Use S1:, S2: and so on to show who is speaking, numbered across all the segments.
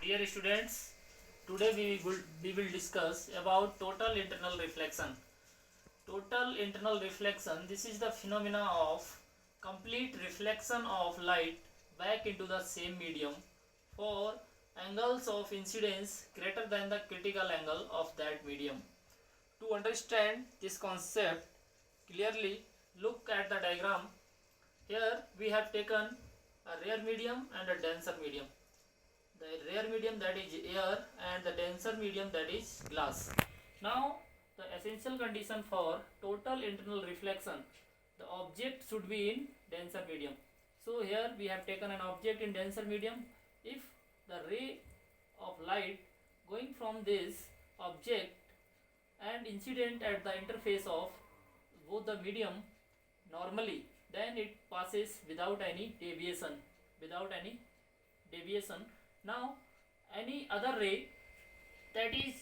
S1: Dear students, today we will discuss about total internal reflection. Total internal reflection, this is the phenomena of complete reflection of light back into the same medium for angles of incidence greater than the critical angle of that medium. To understand this concept clearly, look at the diagram. Here we have taken a rare medium and a denser medium. The rare medium, that is air, and the denser medium, that is glass. Now the essential condition for total internal reflection, the object should be in denser medium. So here we have taken an object in denser medium. If the ray of light going from this object and incident at the interface of both the medium normally, then it passes without any deviation. Now any other ray that is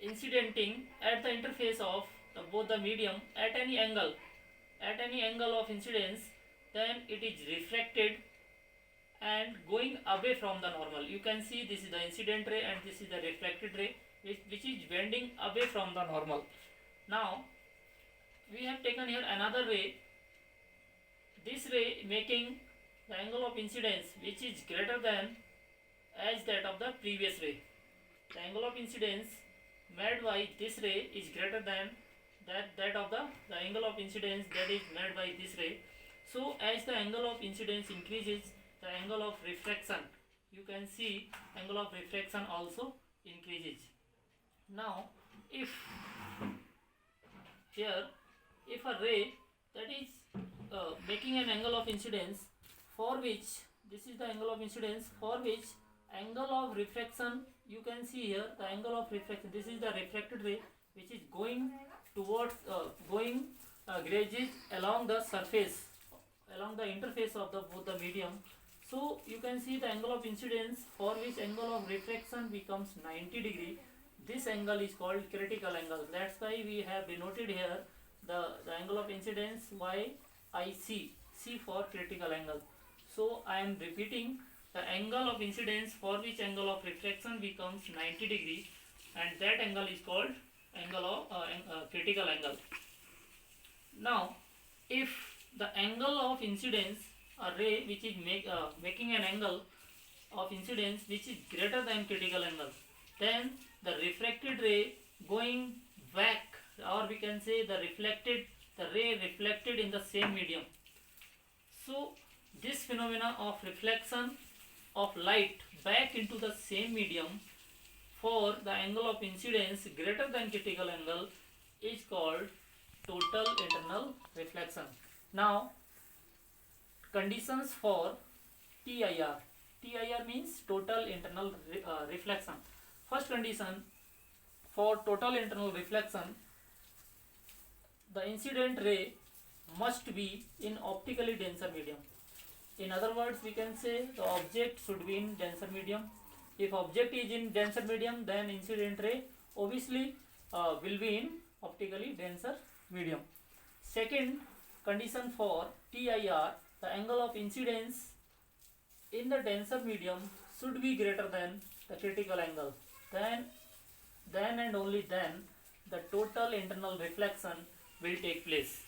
S1: incidenting at the interface of both the medium at any angle of incidence, then it is refracted and going away from the normal. You can see this is the incident ray and this is the reflected ray, which is bending away from the normal. Now we have taken here another ray, this ray making the angle of incidence which is greater than as that of the previous ray. The angle of incidence made by this ray is greater than that of the angle of incidence that is made by this ray. So as the angle of incidence increases, the angle of refraction, you can see angle of refraction also increases. Now if here, if a ray that is making an angle of incidence for which, this is the angle of incidence for which angle of refraction, you can see here the angle of refraction, this is the refracted ray which is going towards grazes along the surface, along the interface of both the medium. So you can see the angle of incidence for which angle of refraction becomes 90 degree. This angle is called critical angle. That's why we have denoted here the angle of incidence by IC, C for critical angle. So I am repeating, the angle of incidence for which angle of refraction becomes 90 degree, and that angle is called angle of critical angle. Now if the angle of incidence, a ray which is making an angle of incidence which is greater than critical angle, then the refracted ray going back, or we can say the ray reflected in the same medium. So this phenomena of reflection of light back into the same medium for the angle of incidence greater than critical angle is called total internal reflection. Now conditions for TIR. TIR means total internal reflection. First condition for total internal reflection, the incident ray must be in optically denser medium. In other words, we can say the object should be in denser medium. If object is in denser medium, then incident ray obviously will be in optically denser medium. Second condition for TIR, the angle of incidence in the denser medium should be greater than the critical angle. Then and only then the total internal reflection will take place.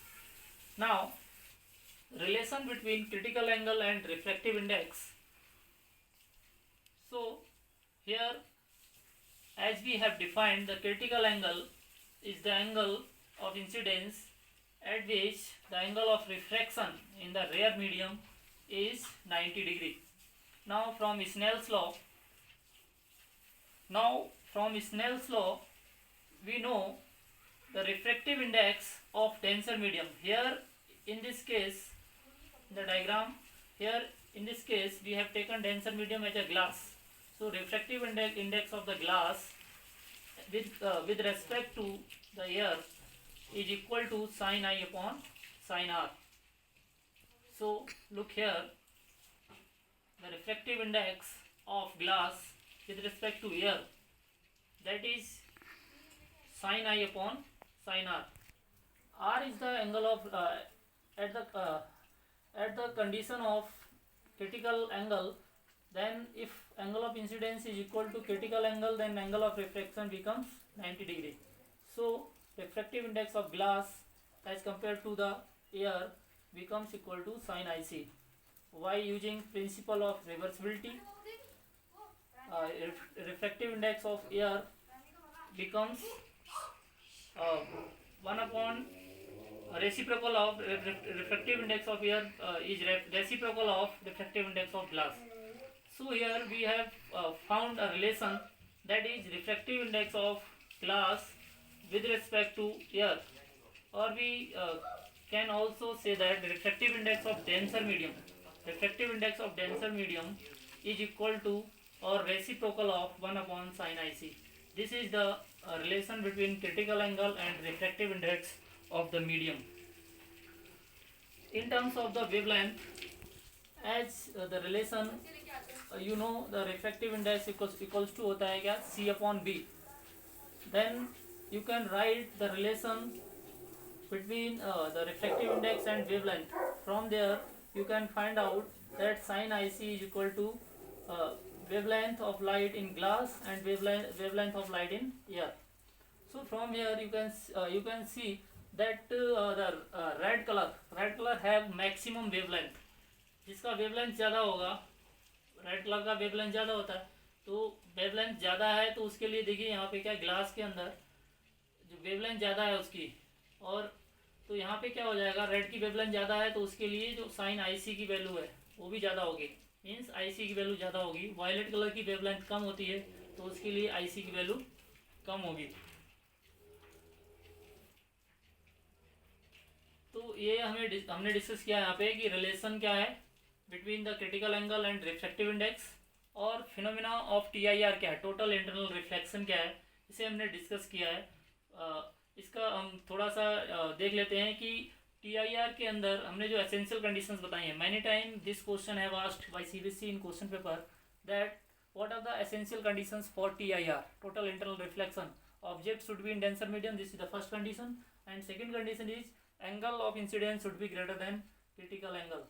S1: Now relation between critical angle and refractive index. So here, as we have defined, the critical angle is the angle of incidence at which the angle of refraction in the rare medium is 90 degree. Now from Snell's law, we know the refractive index of denser medium. Here in this case, the diagram, here in this case we have taken denser medium as a glass. So refractive index of the glass with respect to the air is equal to sin I upon sin R. So look here, the refractive index of glass with respect to air, that is sin I upon sin R. R is the angle of at the condition of critical angle, then if angle of incidence is equal to critical angle, then angle of refraction becomes 90 degree. So refractive index of glass as compared to the air becomes equal to sin IC. Why? Using principle of reversibility, refractive index of air becomes 1 upon reciprocal of refractive index of air is reciprocal of refractive index of glass. So here we have found a relation, that is refractive index of glass with respect to air, or we can also say that refractive index of denser medium is equal to or reciprocal of 1 upon sin IC. This is the relation between critical angle and refractive index of the medium. In terms of the wavelength, as the relation you know, the refractive index equals to होता है क्या, C upon B. Then you can write the relation between the refractive index and wavelength. From there you can find out that sin IC is equal to wavelength of light in glass and wavelength of light in air. So from here you can see that the red color have maximum wavelength. जिसका wavelength ज़्यादा होगा, red colour का wavelength ज़्यादा होता है, तो wavelength ज़्यादा है तो उसके लिए देखिए यहाँ पे क्या, ग्लास के अंदर जो वेवलेंथ ज़्यादा है उसकी, और तो यहाँ पे क्या हो जाएगा, रेड की वेवलेंथ ज़्यादा है तो उसके लिए जो साइन IC की वैल्यू है वो भी ज़्यादा होगी, मीन्स IC की वैल्यू ज़्यादा होगी. वायलेट कलर की वेवलेंथ कम होती है तो उसके लिए IC की वैल्यू कम होगी. तो ये हमने डिस्कस किया यहाँ पे कि रिलेशन क्या है between the critical angle and refractive index, और फिनोमिना ऑफ TIR क्या है, टोटल इंटरनल रिफ्लेक्शन क्या है, इसे हमने डिस्कस किया है. इसका हम थोड़ा सा देख लेते हैं कि TIR के अंदर हमने जो एसेंशियल कंडीशंस बताई हैं. Many time this question have asked by CBSE in question paper that what are the essential conditions for TIR, total internal reflection. Object should be in denser medium, this is the first condition, and second condition is angle of incidence should be greater than critical angle.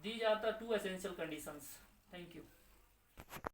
S1: These are the two essential conditions. Thank you.